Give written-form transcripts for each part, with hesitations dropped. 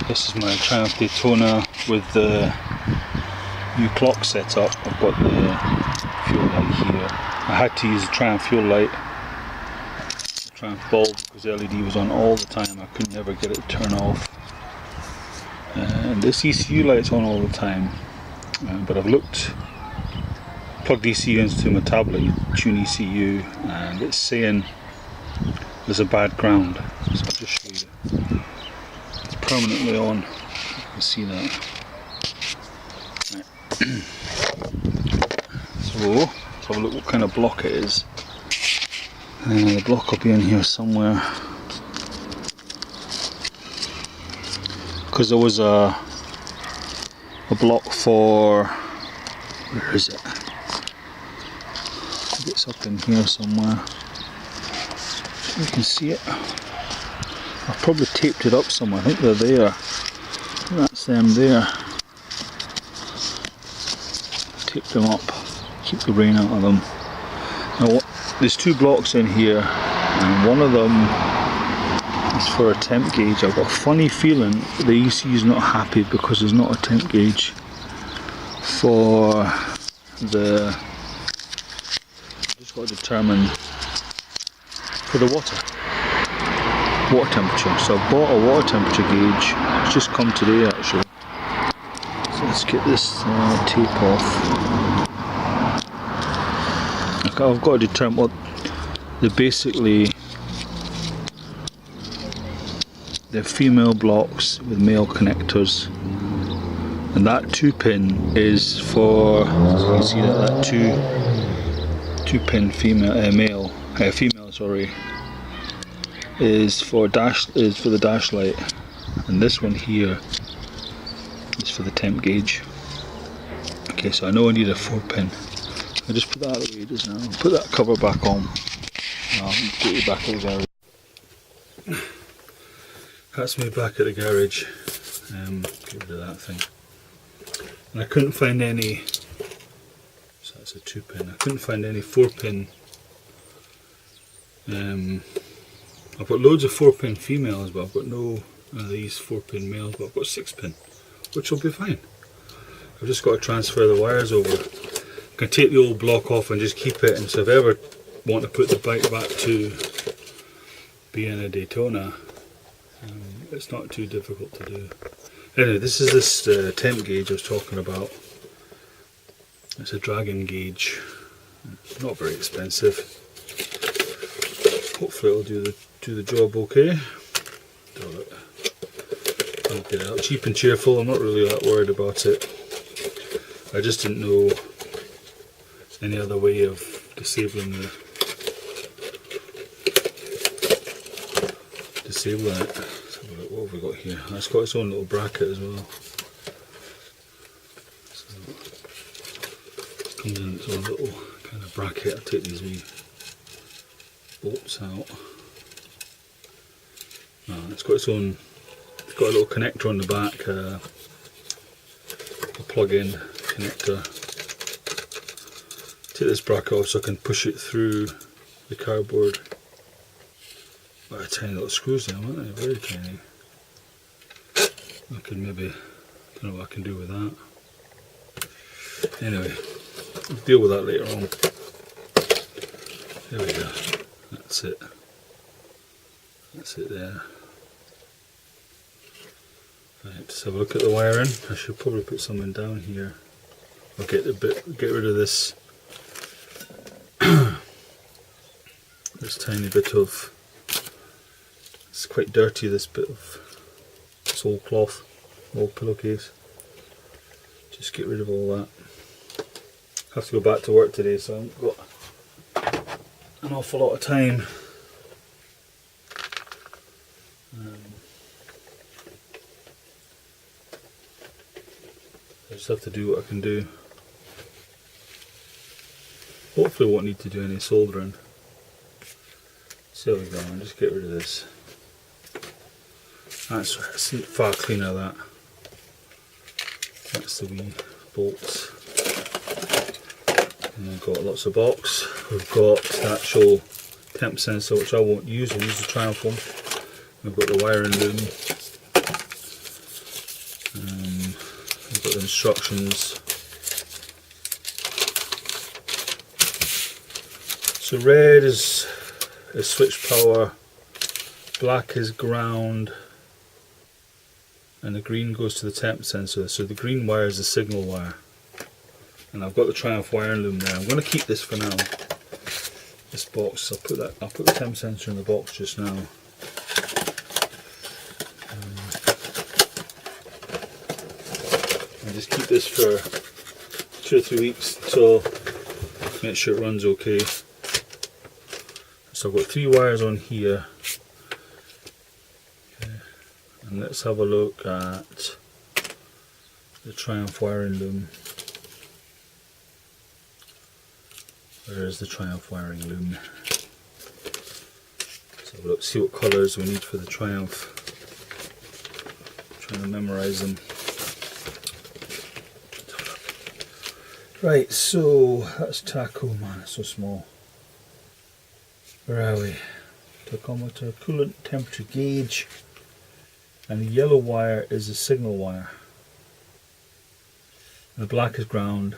This is my Triumph Daytona with the new clock set up. I've got the fuel light here. I had to use the Triumph fuel light, the Triumph bulb, because the LED was on all the time. I could never get it to turn off. And this ECU light's on all the time. But I've plugged ECU into my tablet, tune ECU, and it's saying there's a bad ground. So I'll just show you. It's permanently on. You can see that. Right. So let's have a look what kind of block it is. The block will be in here somewhere. Because there was a block for, where is it? I think it's up in here somewhere. You can see it. I've probably taped it up somewhere. I think they're there. That's them there. Tape them up. Keep the rain out of them. Now, there's two blocks in here, and one of them is for a temp gauge. I've got a funny feeling the ECU is not happy because there's not a temp gauge for the. Just got to determine for the water temperature. So I bought a water temperature gauge. It's just come today actually. So let's get this tape off. Okay, I've got to determine what they're female blocks with male connectors, and that 2-pin is for, you can see that 2-pin female sorry, is for the dash light, and this one here is for the temp gauge. Okay, so I know I need a 4-pin. I just put that out of the way just now. Put that cover back on. I'll get you back at the garage. That's me back at the garage. Get rid of that thing. And I couldn't find any. So that's a 2-pin. I couldn't find any 4-pin. I've got loads of 4-pin females, but I've got no of these 4-pin males. But I've got 6-pin, which will be fine. I've just got to transfer the wires over. I can take the old block off and just keep it, and so if I ever want to put the bike back to being a Daytona, it's not too difficult to do. Anyway, this is this temp gauge I was talking about. It's a Dragon gauge, not very expensive. Hopefully it'll do the job okay. I'll get it out cheap and cheerful. I'm not really that worried about it. I just didn't know any other way of disabling it. Let's have a look, what have we got here? It's got its own little bracket as well. So it comes in its own little kind of bracket. I'll take these wee bolts out. It's got its own. It's got a little connector on the back, a plug-in connector. Take this bracket off so I can push it through the cardboard. What tiny little screws there, aren't they? Very tiny. I could maybe, don't know what I can do with that. Anyway, we'll deal with that later on. There we go. That's it. That's it there. Right, let's have a look at the wiring. I should probably put something down here. I'll get rid of this this tiny bit of. It's quite dirty, this bit of this old cloth, old pillowcase. Just get rid of all that. I have to go back to work today, so I haven't got an awful lot of time. I just have to do what I can do. Hopefully I won't need to do any soldering. So there we go, and just get rid of this. That's far cleaner, that. That's the wee bolts. And we've got lots of box. We've got the actual temp sensor, which I won't use. I'll use the Triumph one. We've got the wiring loom. the instructions. So red is switch power, black is ground, and the green goes to the temp sensor. So the green wire is the signal wire. And I've got the Triumph wiring loom there. I'm going to keep this for now. This box, I'll put the temp sensor in the box just now. And just keep this for 2 or 3 weeks till make sure it runs okay. So I've got 3 wires on here. Okay. And let's have a look at the Triumph wiring loom. Where is the Triumph wiring loom? Let's have a look, see what colours we need for the Triumph. I'm trying to memorise them. Right, so that's taco, man, it's so small. Where are we? Tachometer, coolant temperature gauge, and the yellow wire is the signal wire. And the black is ground.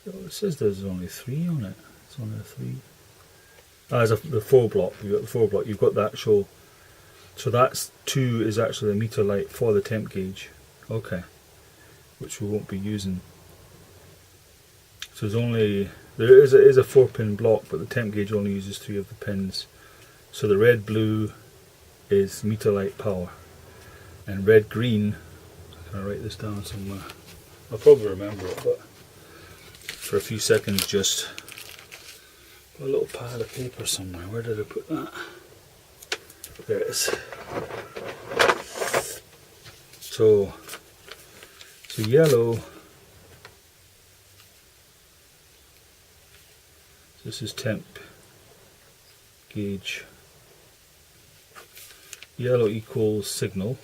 Oh, it says there's only 3 on it. It's only a 3. Ah, there's the 4 block. You've got the 4 block. You've got the actual. So that's 2 is actually a meter light for the temp gauge. Okay. Which we won't be using. So there is a 4-pin block, but the temp gauge only uses 3 of the pins. So the red blue is meter light power, and red green. Can I write this down somewhere? I'll probably remember it, but for a few seconds just a little pad of paper somewhere. Where did I put that? There it is. So yellow. This is temp gauge. Yellow equals signal.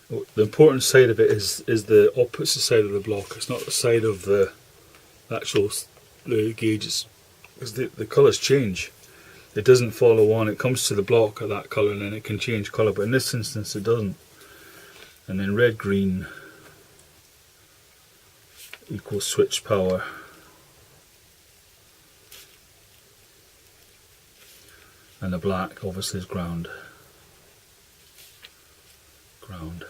Oh, the important side of it is the opposite side of the block. It's not the side of the actual gauge. Because the colours change. It doesn't follow on. It comes to the block at that colour and then it can change colour. But in this instance it doesn't. And then red green equals switch power. And the black obviously is ground. Ground.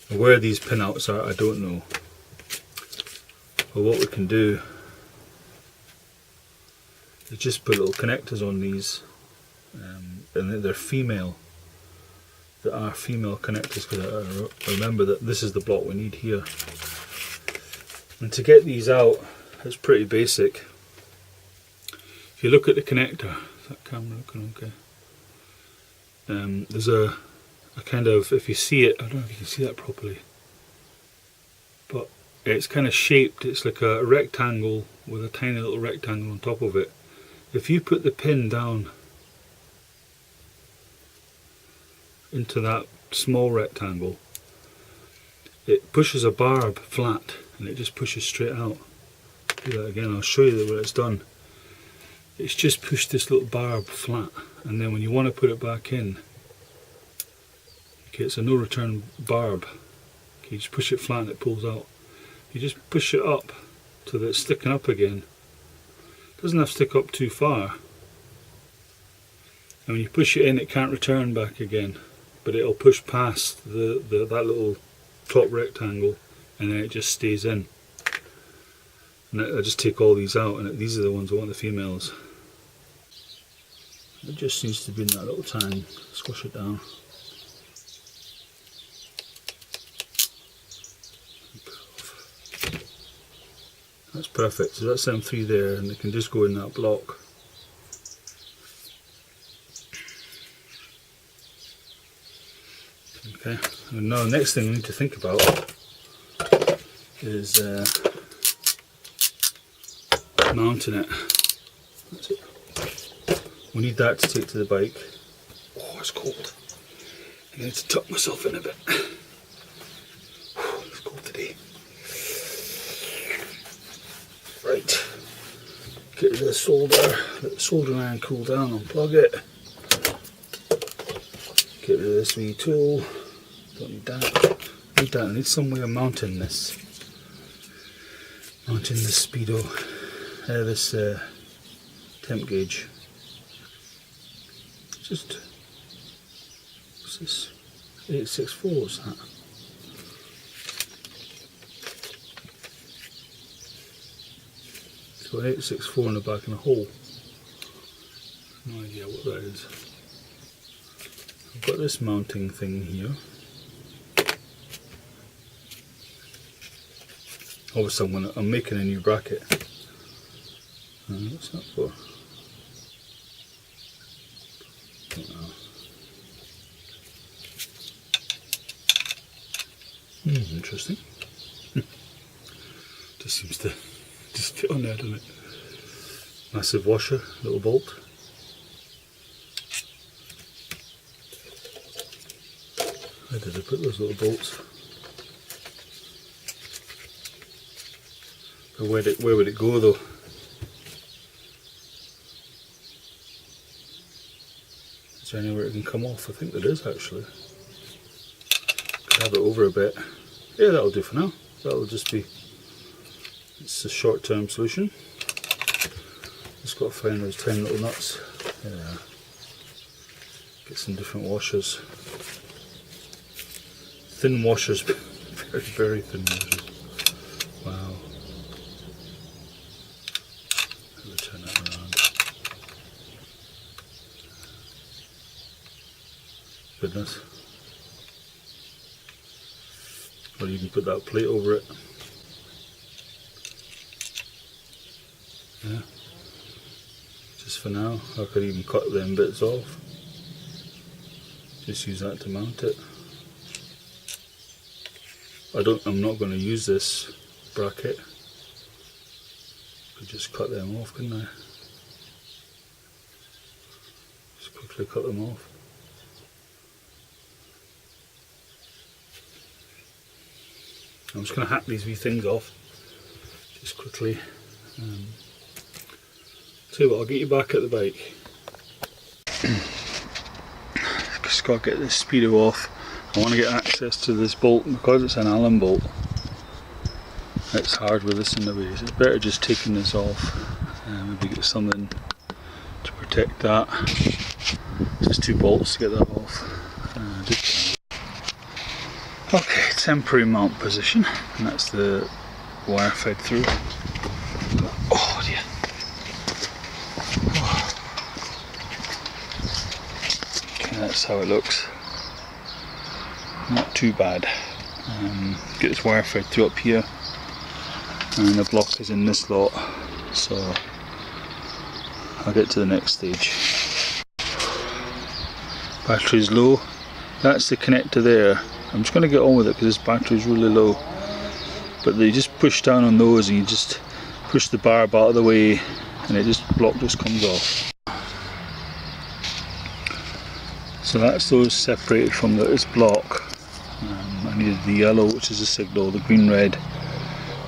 And where these pinouts are, I don't know. But what we can do is just put little connectors on these, and they're female. There are female connectors, because I remember that this is the block we need here. And to get these out, it's pretty basic. If you look at the connector, is that camera looking okay? There's a kind of, if you see it, I don't know if you can see that properly, but it's kind of shaped. It's like a rectangle with a tiny little rectangle on top of it. If you put the pin down into that small rectangle, it pushes a barb flat and it just pushes straight out. Do that again, I'll show you what it's done. It's just pushed this little barb flat, and then when you want to put it back in, okay, it's a no return barb. Okay, you just push it flat and it pulls out. You just push it up so that it's sticking up again. It doesn't have to stick up too far. And when you push it in, it can't return back again, but it'll push past that little top rectangle, and then it just stays in. And I just take all these out, and these are the ones I want, the females. It just needs to be in that little tang. Squash it down. That's perfect. So that's them 3 there, and they can just go in that block. Okay. And now the next thing we need to think about is mounting it. That's it. We need that to take to the bike. Oh, it's cold. I need to tuck myself in a bit. It's cold today. Right. Get rid of the solder. Let the soldering iron cool down. Unplug it. Get rid of this wee tool. Don't need that. I need some way of mounting this. Mounting this speedo. This temp gauge. Just, what's this? 864, what's that? So 864 in the back in a hole. No idea what that is. I've got this mounting thing here. Obviously I'm making a new bracket. What's that for? Don't know. Interesting. Just seems to just fit on there, doesn't it? Massive washer, little bolt. Where did I put those little bolts? But where would it go though? Is there anywhere it can come off? I think there is actually. Could have it over a bit. Yeah, that'll do for now. That'll just be, it's a short-term solution. Just got to find those 10 little nuts. Yeah. Get some different washers. Thin washers, very, very thin washers. Wow. Let me turn that around. Goodness. Or you can put that plate over it. Yeah. Just for now. I could even cut them bits off. Just use that to mount it. I'm not going to use this bracket. Could just cut them off, couldn't I? Just quickly cut them off. I'm just going to hack these wee things off, just quickly. Tell you what, I'll get you back at the bike. Just got to get this speedo off. I want to get access to this bolt because it's an Allen bolt. It's hard with this in the way, so it's better just taking this off. Maybe get something to protect that. Just 2 bolts to get that off. Okay, temporary mount position, and that's the wire fed through. Oh dear. Okay, that's how it looks. Not too bad. Get this wire fed through up here, and the block is in this lot, so I'll get to the next stage. Battery's low. That's the connector there. I'm just going to get on with it because this battery is really low. But you just push down on those and you just push the barb out of the way and block just comes off. So that's those separated from this block. I needed the yellow, which is a signal, the green red,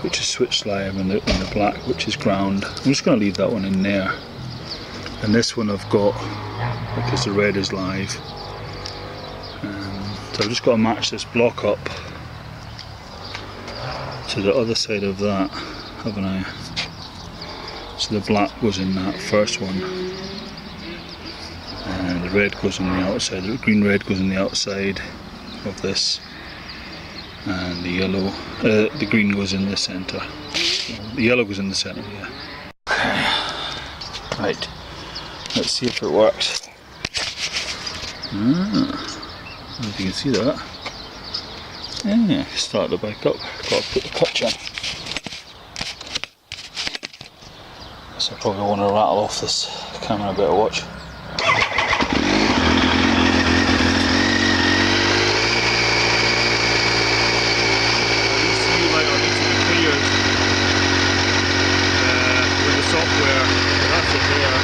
which is switch live, and the black, which is ground. I'm just going to leave that one in there. And this one I've got because the red is live. So I've just got to match this block up to the other side of that, haven't I? So the black goes in that first one, and the red goes on the outside, the green red goes on the outside of this, and the yellow, the green goes in the centre. The yellow goes in the centre, yeah. Okay, right, let's see if it works. I don't know if you can see that. Yeah, start the bike up. Got to put the clutch in. So I probably want to rattle off this camera a bit of watch. With the software, that's it there.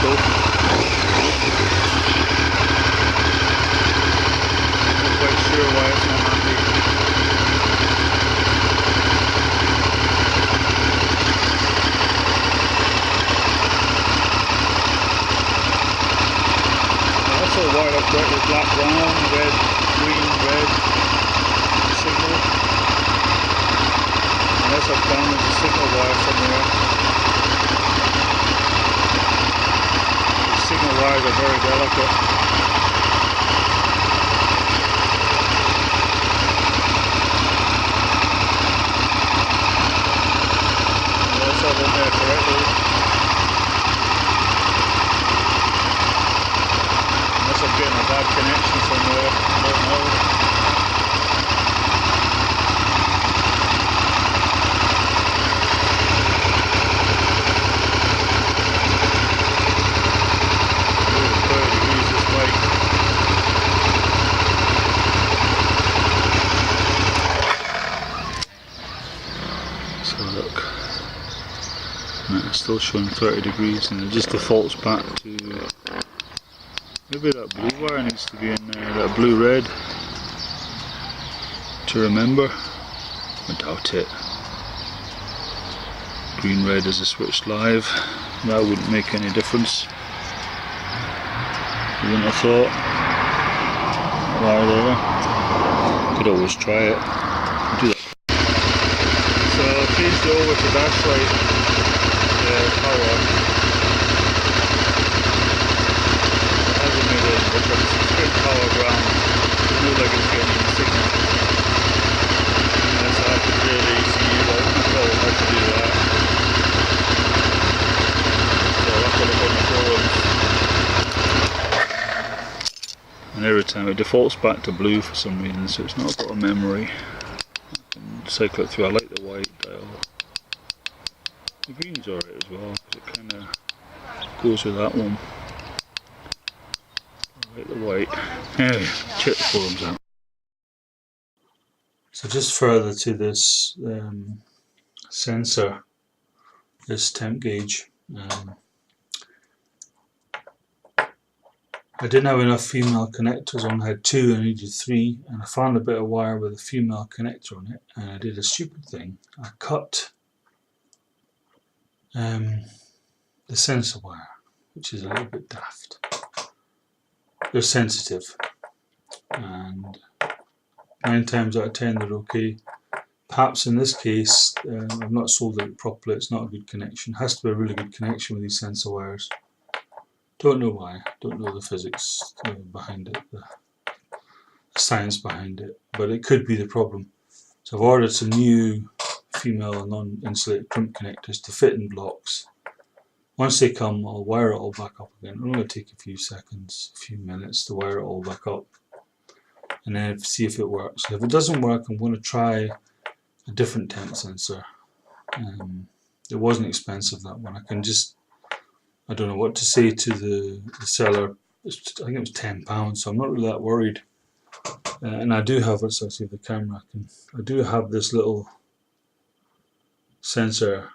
though. Not quite sure why it's not happy. That's all wired up correctly. Black, brown, red, green, red signal. Unless I've damaged the signal wire somewhere. The signal wires are very delicate. Unless I've in there correctly. Unless I'm getting a bad connection somewhere, I don't know. Look, it's still showing 30 degrees and it just defaults back to maybe that blue wire needs to be in there, that blue-red to remember. I doubt it. Green-red is a switch live, that wouldn't make any difference. You wouldn't have thought. Wire there. Could always try it. Do that. So I changed it over to dash light power. It hasn't made any difference. It's good power ground. There's no like it's getting any signal. Unless I have to clear the ECU, but I'm not sure how to do that. So I'll have to look on the forums. And every time it defaults back to blue for some reason, so it's not got a memory. Cycle it through. I like the white dial. The green's alright as well because it kind of goes with that one. I like the white. Anyway, check the forums out. So just further to this sensor, this temp gauge. I didn't have enough female connectors on. I had 2, I needed 3, and I found a bit of wire with a female connector on it, and I did a stupid thing. I cut the sensor wire, which is a little bit daft. They're sensitive, and 9 times out of 10 they're okay. Perhaps in this case, I've not soldered it properly, it's not a good connection. It has to be a really good connection with these sensor wires. Don't know why, don't know the physics behind it, the science behind it, but it could be the problem. So I've ordered some new female non-insulated crimp connectors to fit in blocks. Once they come, I'll wire it all back up again. It'll only take a few seconds, a few minutes to wire it all back up, and then see if it works. If it doesn't work, I'm going to try a different temp sensor. It wasn't expensive, that one. I can just, I don't know what to say to the seller. I think it was £10, so I'm not really that worried. And I do have, let's see if the camera can, I do have this little sensor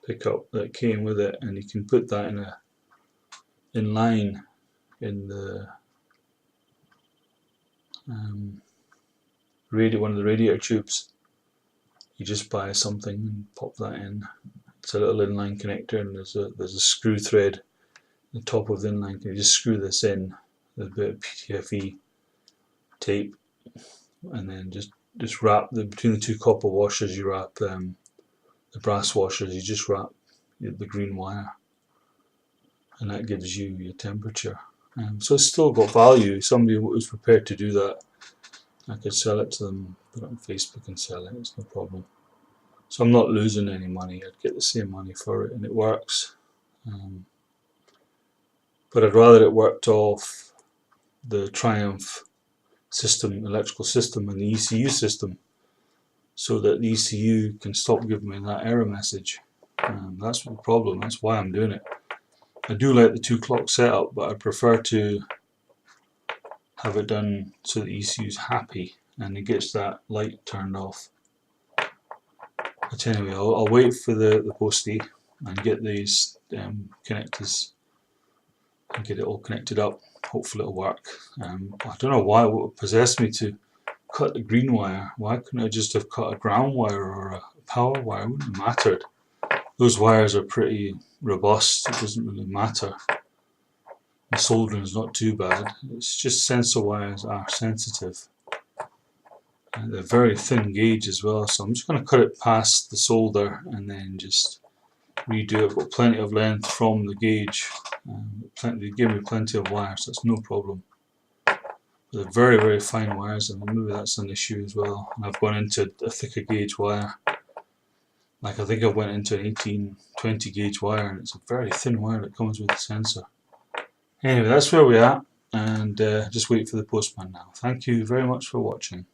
pickup that came with it, and you can put that in line in the one of the radiator tubes. You just buy something and pop that in. It's a little inline connector, and there's a screw thread at the top of the inline. You just screw this in. There's a bit of PTFE tape, and then just wrap between the 2 copper washers. You wrap the brass washers. You just wrap the green wire, and that gives you your temperature. So it's still got value. Somebody who's prepared to do that, I could sell it to them, put it on Facebook and sell it. It's no problem. So I'm not losing any money. I'd get the same money for it, and it works. But I'd rather it worked off the Triumph system, electrical system, and the ECU system, so that the ECU can stop giving me that error message. That's the problem. That's why I'm doing it. I do like the 2 clock setup, but I prefer to have it done so the ECU is happy and it gets that light turned off. But anyway, I'll wait for the postie and get these connectors and get it all connected up. Hopefully it'll work. I don't know why it would possess me to cut the green wire. Why couldn't I just have cut a ground wire or a power wire? It wouldn't have mattered. Those wires are pretty robust, it doesn't really matter. The soldering is not too bad. It's just sensor wires are sensitive. And they're very thin gauge as well, so I'm just going to cut it past the solder and then just redo it. I've got plenty of length from the gauge. They give me plenty of wires, so that's no problem. They're very, very fine wires, and maybe that's an issue as well. And I've gone into a thicker gauge wire. Like I think I went into an 18-20 gauge wire, and it's a very thin wire that comes with the sensor. Anyway, that's where we're at, and just wait for the postman now. Thank you very much for watching.